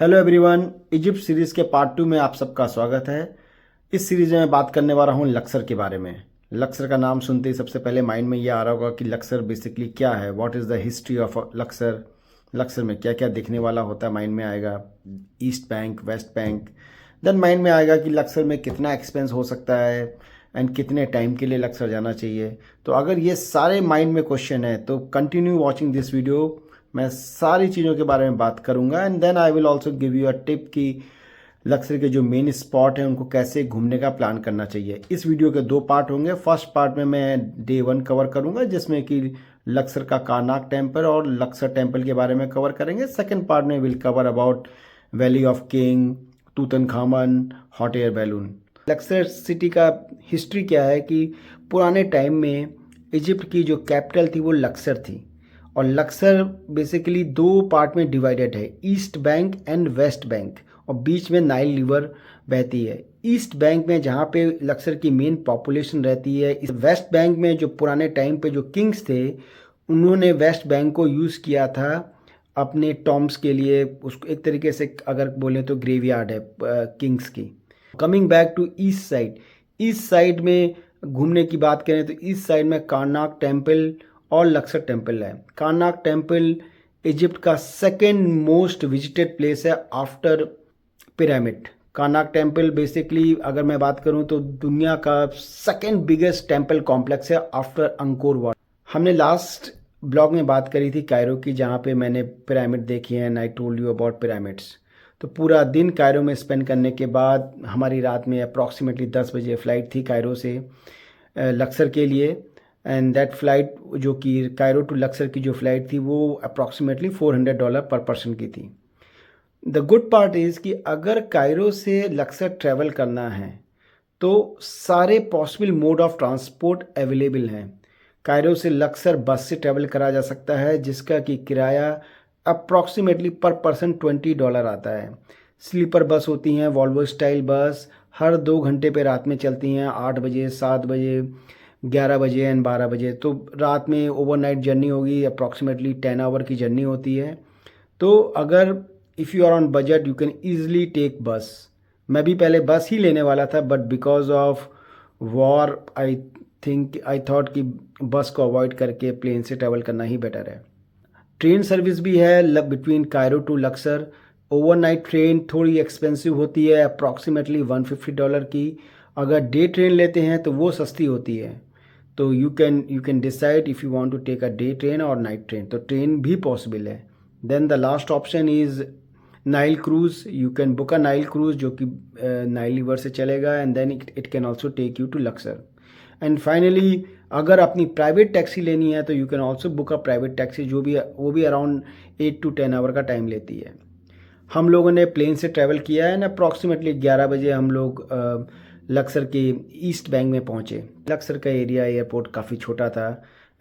Hello everyone, Egypt series के part 2 में आप सबका स्वागत है। इस सीरीज़ में मैं बात करने वाला हूँ लक्सर के बारे में। लक्सर का नाम सुनते ही सबसे पहले माइंड में ये आ रहा होगा कि लक्सर बेसिकली क्या है, what is the history of Laksar. Laksar में क्या क्या देखने वाला होता है, माइंड में आएगा east bank, west bank. Then mind में आएगा कि लक्सर में कितना एक्सपेंस हो सकता है एंड कितने टाइम के लिए लक्सर जाना चाहिए। तो अगर ये सारे माइंड में क्वेश्चन है तो कंटिन्यू वॉचिंग दिस वीडियो। मैं सारी चीज़ों के बारे में बात करूंगा and then I will also give you a tip कि लक्सर के जो मेन स्पॉट हैं उनको कैसे घूमने का प्लान करना चाहिए। इस वीडियो के दो पार्ट होंगे। फर्स्ट पार्ट में मैं डे 1 कवर करूंगा जिसमें कि लक्सर का कारनाक टेम्पल और लक्सर टेम्पल के बारे में कवर करेंगे। सेकेंड पार्ट में will cover about valley of king, Tutankhamun, hot air balloon. Laksar city का हिस्ट्री क्या है कि पुराने टाइम में इजिप्ट की जो कैपिटल थी वो लक्सर थी और लक्सर बेसिकली दो पार्ट में डिवाइडेड है, east bank and West Bank, और बीच में नाइल रिवर बहती है। ईस्ट बैंक में जहाँ पे लक्सर की मेन पॉपुलेशन रहती है, इस वेस्ट बैंक में जो पुराने टाइम पे जो किंग्स थे उन्होंने वेस्ट बैंक को यूज़ किया था अपने टॉम्ब्स के लिए। उसको एक तरीके से अगर बोलें तो ग्रेवयार्ड है किंग्स की। Coming back to east side, east side में घूमने की बात करें तो ईस्ट साइड में कारनाक टेम्पल और लक्सर टेम्पल है। कारनाक टेम्पल इजिप्ट का सेकेंड मोस्ट विजिटेड प्लेस है आफ्टर पिरामिड। कारनाक टेम्पल बेसिकली अगर मैं बात करूं तो दुनिया का सेकेंड बिगेस्ट टेम्पल कॉम्प्लेक्स है आफ्टर अंकोर वाट। हमने लास्ट ब्लॉग में बात करी थी कायरो की, जहां पे मैंने पिरामिड देखी है and I told you about pyramids. तो पूरा दिन कायरो में स्पेंड करने के बाद हमारी रात में अप्रॉक्सीमेटली 10 बजे फ़्लाइट थी कायरो से लक्सर के लिए। एंड दैट फ़्लाइट जो कि कायरो टू लक्सर की जो फ़्लाइट थी वो अप्रॉक्सीमेटली $400 पर पर्सन की थी। द गुड पार्ट इज़ कि अगर कायरो से लक्सर ट्रैवल करना है तो सारे possible mode of transport available हैं। कायरो से लक्सर बस से ट्रैवल करा जा सकता है जिसका कि किराया अप्रॉक्सीमेटली पर पर्सन $20 आता है। स्लीपर बस होती हैं, वॉल्वो स्टाइल बस, हर 2 घंटे पे रात में चलती हैं, 8 बजे, 7 बजे, 11 बजे एंड 12 बजे। तो रात में ओवरनाइट जर्नी होगी, अप्रॉक्सीमेटली 10 आवर की जर्नी होती है। तो अगर if you are on budget you can easily take bus. मैं भी पहले बस ही लेने वाला था but because of war I thought कि बस को अवॉइड करके प्लेन से ट्रैवल करना ही बेटर है। ट्रेन सर्विस भी है between Cairo to Luxor. Overnight train थोड़ी एक्सपेंसिव होती है, अप्रॉक्सीमेटली $150 की। अगर डे ट्रेन लेते हैं तो वो सस्ती होती है। तो you can decide if you want to take a day train और नाइट ट्रेन, तो ट्रेन भी पॉसिबल है। Then the last option is Nile cruise. You can book a Nile cruise जो कि नाइल रिवर से चलेगा and then it can also take you to Luxor. And finally अगर अपनी प्राइवेट टैक्सी लेनी है तो you can also book a private taxi, जो भी वो भी अराउंड 8 to 10 आवर का टाइम लेती है। हम लोगों ने प्लेन से ट्रैवल किया है एंड अप्रॉक्सीमेटली 11 बजे हम लोग लक्सर के ईस्ट बैंक में पहुँचे। लक्सर का एरिया एयरपोर्ट काफ़ी छोटा था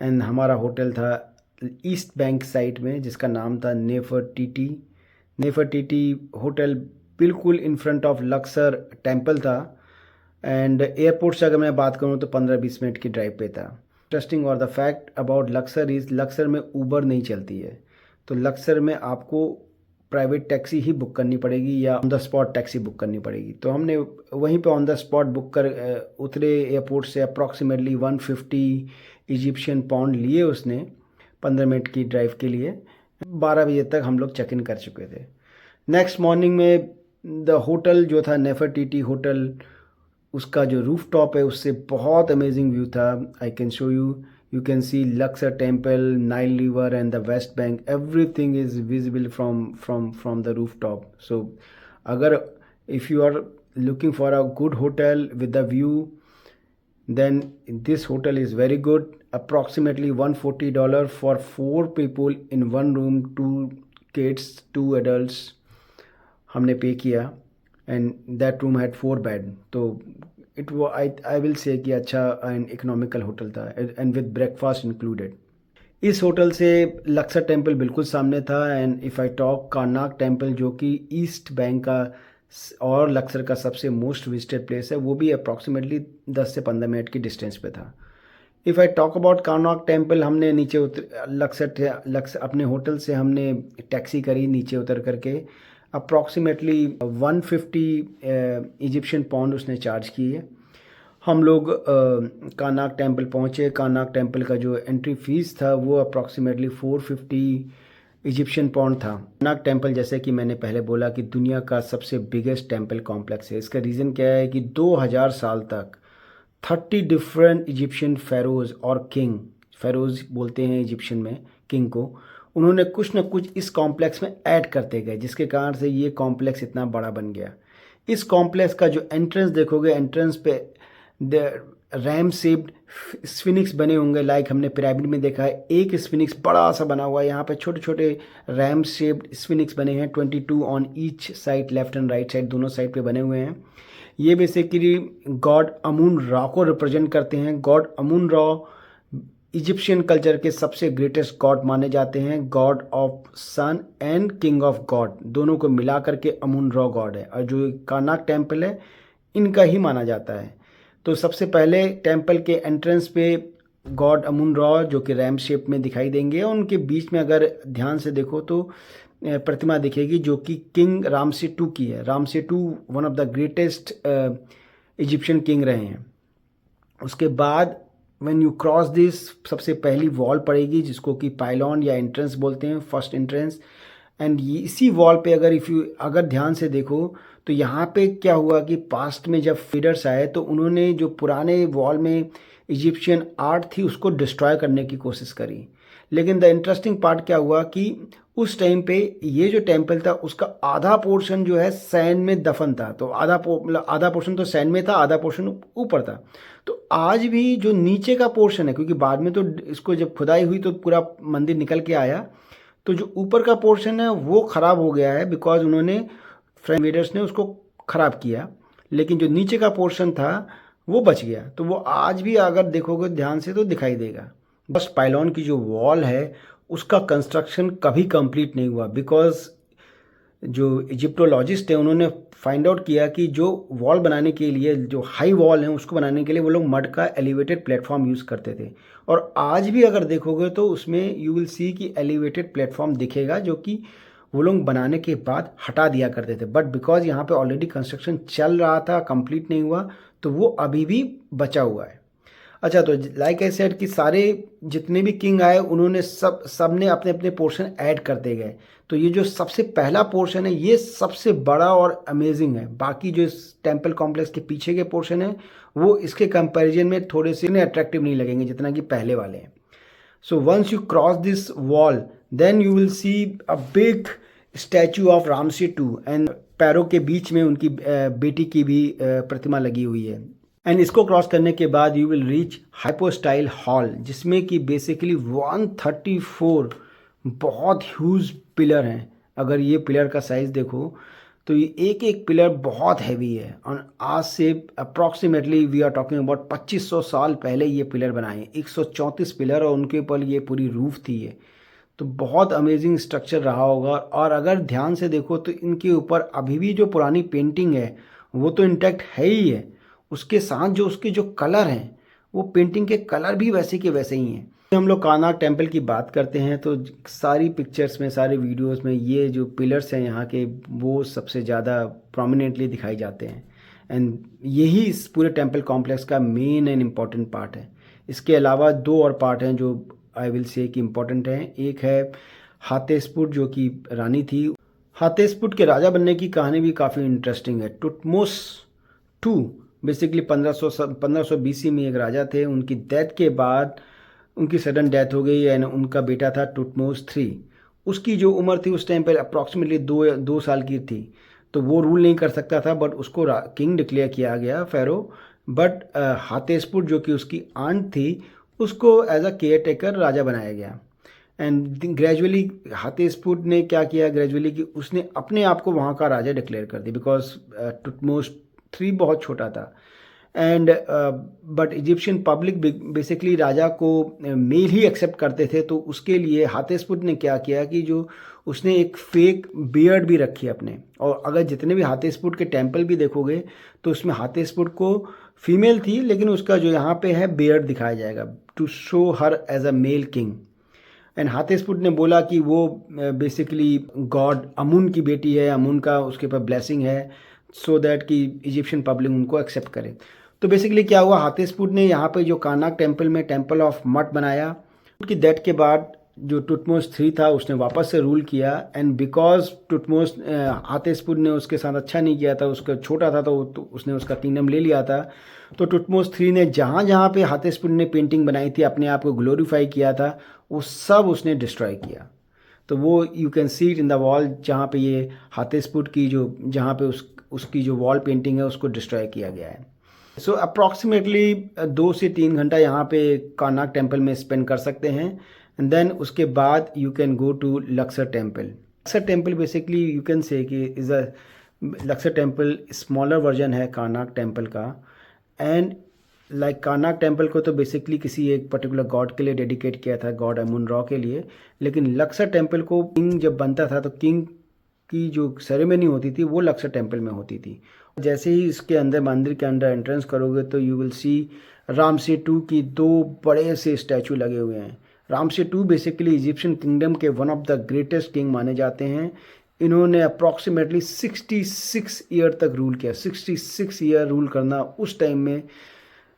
एंड हमारा होटल था ईस्ट बैंक साइड में जिसका नाम था नेफरटीटी। नेफरटीटी होटल बिल्कुल in front of Laksar temple था एंड एयरपोर्ट से अगर मैं बात करूँ तो 15-20 मिनट की ड्राइव पे था। इंटरेस्टिंग और the fact about Laksar is Laksar में ऊबर नहीं चलती है। तो लक्सर में आपको प्राइवेट टैक्सी ही बुक करनी पड़ेगी या on the spot taxi book करनी पड़ेगी। तो हमने वहीं पे ऑन द स्पॉट बुक कर उतरे एयरपोर्ट से। अप्रॉक्सीमेटली 150 इजिप्शियन पाउंड लिए उसने 15 मिनट की ड्राइव के लिए। 12 बजे तक हम लोग चेक इन कर चुके थे। नेक्स्ट मॉर्निंग में द होटल जो था नेफरटीटी होटल, उसका जो रूफ टॉप है उससे बहुत अमेजिंग व्यू था। I can show you, you can see Luxor temple, Nile river and the west bank, everything is visible from the roof top. So अगर if you are looking for a good hotel with the view, then this hotel is very good. Approximately $140 for 4 people in one room, 2 kids, 2 adults हमने pay किया and that room had 4 bed. तो it वो I will say कि अच्छा and economical hotel था and with breakfast included. इस hotel से Luxor temple बिल्कुल सामने था and if I talk Karnak temple जो कि ईस्ट बैंक का और लक्सर का सबसे मोस्ट विजिटेड प्लेस है, वो भी अप्रॉक्सीमेटली 10 से 15 मिनट की डिस्टेंस पे था। If I talk about Karnak temple, हमने नीचे उतर लक्सर अपने होटल से हमने टैक्सी करी नीचे उतर करके अप्रॉक्सीमेटली 150 इजिप्शियन पाउंड उसने चार्ज किए। हम लोग कारनाक टेम्पल पहुँचे। कारनाक टेम्पल का जो एंट्री फीस था वो अप्रॉक्सीमेटली 450 इजिप्शियन पाउंड था। कारनाक टेम्पल, जैसे कि मैंने पहले बोला, कि दुनिया का सबसे बिगेस्ट टेम्पल कॉम्प्लेक्स है। इसका रीज़न क्या है कि 2000 साल तक 30 डिफरेंट इजिप्शियन फेरोज़ और किंग, फेरोज़ बोलते हैं इजिप्शियन में किंग को, उन्होंने कुछ ना कुछ इस कॉम्प्लेक्स में ऐड करते गए, जिसके कारण से ये कॉम्प्लेक्स इतना बड़ा बन गया। इस कॉम्प्लेक्स का जो एंट्रेंस देखोगे, एंट्रेंस पे रैम शेप्ड स्फिनिक्स बने होंगे, लाइक हमने पिरामिड में देखा है। एक स्फिनिक्स बड़ा सा बना हुआ है, यहाँ पे छोटे छोटे रैम शेप्ड स्फिनिक्स बने हैं, 22 on each side, left and right side, दोनों साइड पे बने हुए हैं। ये बेसिकली गॉड अमून ra को रिप्रेजेंट करते हैं। God Amun ra Egyptian culture के सबसे ग्रेटेस्ट गॉड माने जाते हैं। God of sun and king of god, दोनों को मिला करके अमून ra गॉड है। और जो कारनाक टेम्पल है इनका ही माना जाता है। तो सबसे पहले टेम्पल के एंट्रेंस पे गॉड अमून ra जो कि रैम शेप में दिखाई देंगे, और उनके बीच में अगर ध्यान से देखो तो प्रतिमा दिखेगी जो कि किंग रामसे II की है। Ramsay II one of the greatest Egyptian king रहे हैं। उसके बाद व्हेन यू क्रॉस दिस, सबसे पहली वॉल पड़ेगी जिसको कि पाइलॉन या एंट्रेंस बोलते हैं, फर्स्ट एंट्रेंस। एंड इसी वॉल पे अगर ध्यान से देखो तो यहाँ पे क्या हुआ कि पास्ट में जब फीडर्स आए तो उन्होंने जो पुराने वॉल में इजिप्शियन आर्ट थी उसको डिस्ट्रॉय करने की कोशिश करी। लेकिन द इंटरेस्टिंग पार्ट क्या हुआ कि उस टाइम पे ये जो टेम्पल था उसका आधा पोर्शन जो है सैंड में दफन था। तो आधा पोर्शन तो सैंड में था, आधा पोर्शन ऊपर था। तो आज भी जो नीचे का पोर्शन है, क्योंकि बाद में तो इसको जब खुदाई हुई तो पूरा मंदिर निकल के आया, तो जो ऊपर का पोर्शन है वो ख़राब हो गया है बिकॉज उन्होंने फ्रेंच इन्वेडर्स ने उसको ख़राब किया। लेकिन जो नीचे का पोर्शन था वो बच गया। तो वो आज भी अगर देखोगे ध्यान से तो दिखाई देगा। बस पाइलॉन की जो वॉल है उसका कंस्ट्रक्शन कभी कंप्लीट नहीं हुआ बिकॉज जो इजिप्टोलॉजिस्ट है उन्होंने फाइंड आउट किया कि जो वॉल बनाने के लिए, जो हाई वॉल है उसको बनाने के लिए वो लोग मड का एलिवेटेड प्लेटफॉर्म यूज़ करते थे। और आज भी अगर देखोगे तो उसमें यू विल सी कि एलिवेटेड प्लेटफॉर्म दिखेगा, जो कि वो लोग बनाने के बाद हटा दिया करते थे। बट बिकॉज यहाँ पे ऑलरेडी कंस्ट्रक्शन चल रहा था, कंप्लीट नहीं हुआ, तो वो अभी भी बचा हुआ है। अच्छा, तो लाइक आई सेड कि सारे जितने भी किंग आए उन्होंने सब ने अपने अपने पोर्शन ऐड करते गए। तो ये जो सबसे पहला पोर्शन है ये सबसे बड़ा और अमेजिंग है। बाकी जो इस टेम्पल कॉम्प्लेक्स के पीछे के पोर्शन है वो इसके कंपैरिजन में थोड़े से अट्रैक्टिव नहीं लगेंगे जितना कि पहले वाले हैं। So once you cross this wall then you will see a big statue of Ramses II and पैरों के बीच में उनकी बेटी की भी प्रतिमा लगी हुई है। एंड इसको क्रॉस करने के बाद you will reach hypostyle hall, जिसमें कि बेसिकली 134 बहुत ह्यूज पिलर हैं। अगर ये पिलर का साइज़ देखो तो ये एक एक पिलर बहुत हैवी है। और आज से approximately we are talking about 2500 साल पहले ये पिलर बनाए, 134 पिलर, और उनके ऊपर ये पूरी रूफ थी। ये तो बहुत अमेजिंग स्ट्रक्चर रहा होगा। और अगर ध्यान से देखो तो इनके ऊपर अभी भी जो पुरानी पेंटिंग है वो तो इंटैक्ट है ही है, उसके साथ जो उसके जो कलर हैं वो पेंटिंग के कलर भी वैसे के वैसे ही हैं। हम लोग कारनाक टेम्पल की बात करते हैं तो सारी पिक्चर्स में, सारे वीडियोस में ये जो पिलर्स हैं यहाँ के वो सबसे ज़्यादा प्रोमिनेंटली दिखाई जाते हैं। एंड यही इस पूरे टेम्पल कॉम्प्लेक्स का मेन एंड इम्पॉर्टेंट पार्ट है। इसके अलावा दो और पार्ट हैं जो आई विल से कि इम्पॉर्टेंट हैं। एक है हाथेसपुट जो कि रानी थी। हाथेसपुट के राजा बनने की कहानी भी काफ़ी इंटरेस्टिंग है। टुटमोस II बेसिकली 1500 BC में एक राजा थे। उनकी डेथ के बाद उनकी सडन डेथ हो गई एंड उनका बेटा था टुटमोस III। उसकी जो उम्र थी उस टाइम पर अप्रॉक्सीमेटली 2 साल की थी, तो वो रूल नहीं कर सकता था, बट उसको किंग डिक्लेयर किया गया, फेरो। बट हाथेसपुट जो कि उसकी आंट थी उसको एज अ केयर टेकर राजा बनाया गया। एंड ग्रेजुअली हाथेसपुट ने क्या किया ग्रेजुअली कि उसने अपने आप को वहाँ का राजा डिक्लेयर कर दिया बिकॉज टुटमोस III बहुत छोटा था। And but Egyptian public basically राजा को मेल ही एक्सेप्ट करते थे। तो उसके लिए हाथेसपुट ने क्या किया कि जो उसने एक फेक बियर्ड भी रखी अपने। और अगर जितने भी हाथेसपुट के टेम्पल भी देखोगे तो उसमें हाथेसपुट को फीमेल थी, लेकिन उसका जो यहाँ पे है बियर्ड दिखाया जाएगा to show her as a male king. And Hatshepsut ने बोला कि वो बेसिकली गॉड अमुन की बेटी है, अमुन का उसके ऊपर ब्लेसिंग है, सो दैट कि इजिप्शियन पब्लिक उनको एक्सेप्ट करे। तो बेसिकली क्या हुआ, हाथेसपुट ने यहाँ पे जो कार्नाक टेम्पल में टेम्पल ऑफ मट बनाया। उनकी डेथ के बाद जो टुटमोस 3 था उसने वापस से रूल किया, एंड बिकॉज टुटमोस हाथेसपुट ने उसके साथ अच्छा नहीं किया था, उसका छोटा था तो उसने उसका किंगडम ले लिया था। तो टुटमोस 3 ने जहाँ जहाँ पे हाथेसपुट ने पेंटिंग बनाई थी, अपने आप को ग्लोरीफाई किया था, वो सब उसने डिस्ट्रॉय किया। तो वो you can see it in the wall, जहाँ पे ये हाथेसपुट की जो जहाँ पे उसकी जो वॉल पेंटिंग है उसको डिस्ट्रॉय किया गया है। सो अप्रॉक्सीमेटली 2 से 3 घंटा यहाँ पे कार्नाक टेम्पल में स्पेंड कर सकते हैं, एंड देन उसके बाद you can go to Luxor temple. Luxor temple basically you can say कि is a Luxor temple smaller version है कार्नाक टेम्पल का। एंड लाइक कार्नाक टेम्पल को तो बेसिकली किसी एक पर्टिकुलर गॉड के लिए डेडिकेट किया था, गॉड अमुन रॉ के लिए, लेकिन लक्सर टेम्पल को किंग जब बनता था तो किंग की जो सेरेमनी होती थी वो लक्सर टेम्पल में होती थी। जैसे ही इसके अंदर मंदिर के अंदर एंट्रेंस करोगे तो यू विल सी रामसे 2 की 2 बड़े से स्टैचू लगे हुए हैं। रामसे 2 बेसिकली इजिप्शियन किंगडम के one of the greatest king माने जाते हैं। इन्होंने अप्रॉक्सीमेटली 66 ईयर तक रूल किया। 66 ईयर रूल करना उस टाइम में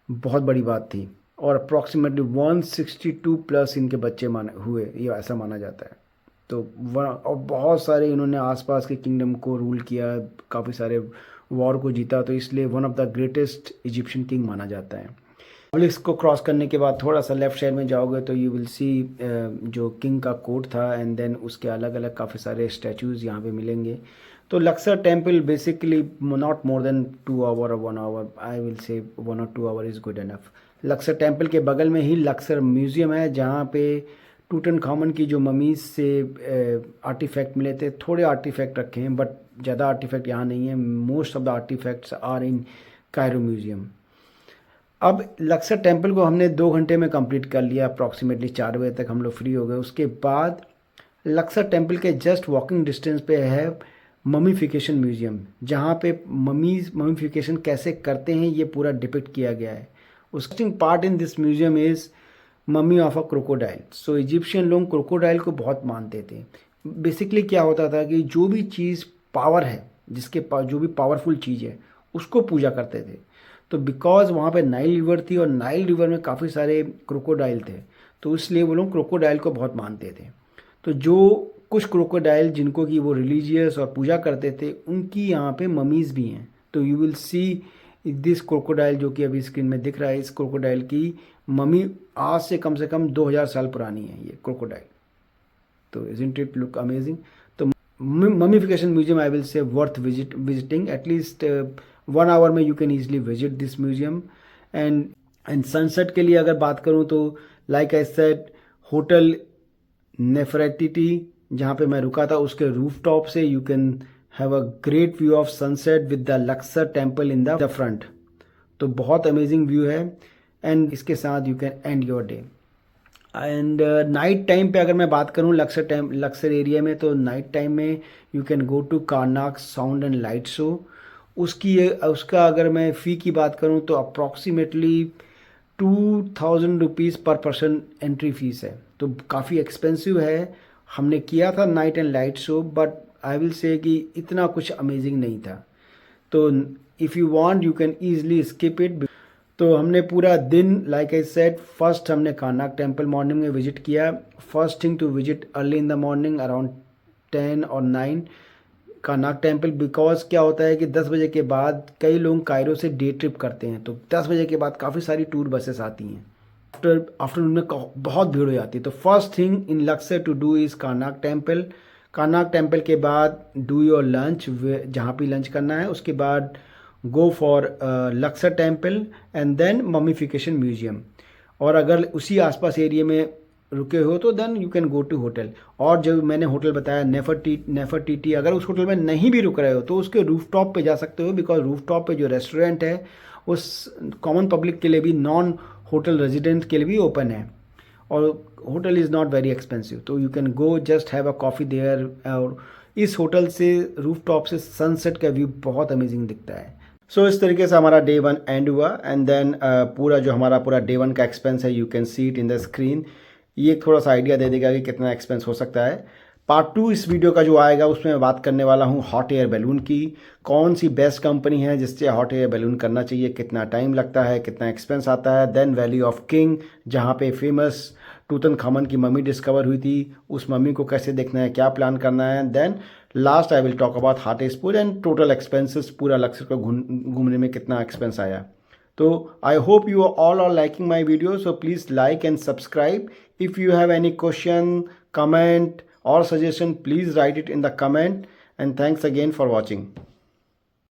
बहुत बड़ी बात थी, और अप्रॉक्सीमेटली 162 प्लस इनके बच्चे हुए, ये ऐसा माना जाता है। तो और बहुत सारे इन्होंने आसपास के किंगडम को रूल किया, काफ़ी सारे वॉर को जीता, तो इसलिए one of the greatest Egyptian king माना जाता है। पब्लिक्स को क्रॉस करने के बाद थोड़ा सा लेफ्ट साइड में जाओगे तो यू विल सी जो किंग का कोट था, एंड देन उसके अलग अलग काफ़ी सारे स्टैचूज़ यहाँ पे मिलेंगे। तो Luxor temple basically not more than 2 hour और 1 आवर, आई विल से 1 और 2 hour is good enough. Luxor temple के बगल में ही लक्सर म्यूज़ियम है, जहाँ पे टूटनखामन की जो ममीज से आर्टिफैक्ट मिले थे, थोड़े आर्टिफैक्ट रखे हैं बट ज़्यादा आर्टिफैक्ट यहाँ नहीं है। Most of the artifacts are in Cairo museum. अब लक्सर टेम्पल को हमने 2 घंटे में कंप्लीट कर लिया, अप्रॉक्सीमेटली 4 बजे तक हम लोग फ्री हो गए। उसके बाद लक्सर टेम्पल के जस्ट वॉकिंग डिस्टेंस पे है ममीफिकेशन म्यूज़ियम, जहाँ पे ममीफिकेशन कैसे करते हैं ये पूरा डिपिक्ट किया गया है। उसका part in this museum is mummy of a crocodile. So Egyptian लोग क्रोकोडाइल को बहुत मानते थे। बेसिकली क्या होता था कि जो भी चीज़ पावर है, जिसके पास जो भी पावरफुल चीज़ है उसको पूजा करते थे। तो बिकॉज वहाँ पे नाइल रिवर थी और नाइल रिवर में काफ़ी सारे क्रोकोडाइल थे, तो इसलिए वो लोग क्रोकोडाइल को बहुत मानते थे। तो जो कुछ क्रोकोडाइल जिनको कि वो रिलीजियस और पूजा करते थे, उनकी यहाँ पे ममीज़ भी हैं। तो you will see this crocodile जो कि अभी स्क्रीन में दिख रहा है, इस क्रोकोडाइल की मम्मी आज से कम 2000 साल पुरानी है ये क्रोकोडाइल। तो इज़न्ट इट लुक अमेजिंग। तो mummification museum I will say worth visiting, at least 1 hour में you can easily visit this museum. And sunset के लिए अगर बात करूँ तो like I said, hotel Nefertiti जहाँ पे मैं रुका था उसके रूफ टॉप से you can have a great view of sunset with the Luxor temple in the front. तो बहुत अमेजिंग व्यू है, एंड इसके साथ you can end your day. And night time पे अगर मैं बात करूँ लक्सर एरिया में, तो नाइट टाइम में you can go to Karnak sound and light show. उसका अगर मैं फ़ी की बात करूँ तो approximately 2000 rupees per person entry fees है, तो काफ़ी एक्सपेंसिव है। हमने किया था night and light show, but I will say कि इतना कुछ अमेजिंग नहीं था। तो if you want you can easily skip it. तो हमने पूरा दिन लाइक आई सेड, फर्स्ट हमने कार्नाक टेम्पल मॉर्निंग में विजिट किया। First thing to visit early in the morning around 10 और 9 कार्नाक टेम्पल, बिकॉज क्या होता है कि 10 बजे के बाद कई लोग कायरो से डे ट्रिप करते हैं, तो 10 बजे के बाद काफ़ी सारी टूर बसेस आती हैं। आफ्टरनून में बहुत भीड़ हो जाती है। तो first thing in Luxor to do is Karnak temple. Karnak temple के बाद डू योर लंच, जहाँ भी लंच करना है। उसके बाद go for Luxor temple and then mummification museum. और अगर उसी आसपास एरिया में रुके हो तो then you can go to hotel. और जो मैंने होटल बताया नेफरटीटी, अगर उस होटल में नहीं भी रुक रहे हो तो उसके रूफटॉप पे जा सकते हो, बिकॉज रूफटॉप पे जो रेस्टोरेंट है उस कॉमन पब्लिक के लिए भी, नॉन होटल रेजिडेंट के लिए भी ओपन है, और hotel is not very expensive. तो you can go just have a coffee there. और इस होटल से रूफटॉप से सनसेट का व्यू बहुत अमेजिंग दिखता है। सो इस तरीके से हमारा डे 1 एंड हुआ, एंड देन पूरा जो हमारा पूरा डे 1 का एक्सपेंस है you can see it in the screen. ये थोड़ा सा आइडिया दे देगा कि कितना एक्सपेंस हो सकता है। पार्ट 2 इस वीडियो का जो आएगा उसमें मैं बात करने वाला हूँ हॉट एयर बैलून की, कौन सी बेस्ट कंपनी है जिससे हॉट एयर बैलून करना चाहिए, कितना टाइम लगता है, कितना एक्सपेंस आता है। देन वैली ऑफ किंग, जहाँ पे फेमस टूतनखामन की मम्मी डिस्कवर हुई थी, उस मम्मी को कैसे देखना है, क्या प्लान करना है। Then last I will talk about hottest pool and total expenses, पूरा लक्सर को घूमने में कितना एक्सपेंस आया। तो I hope you all are liking my video, so please like and subscribe. If you have any question, comment or suggestion, please write it in the comment, and thanks again for watching.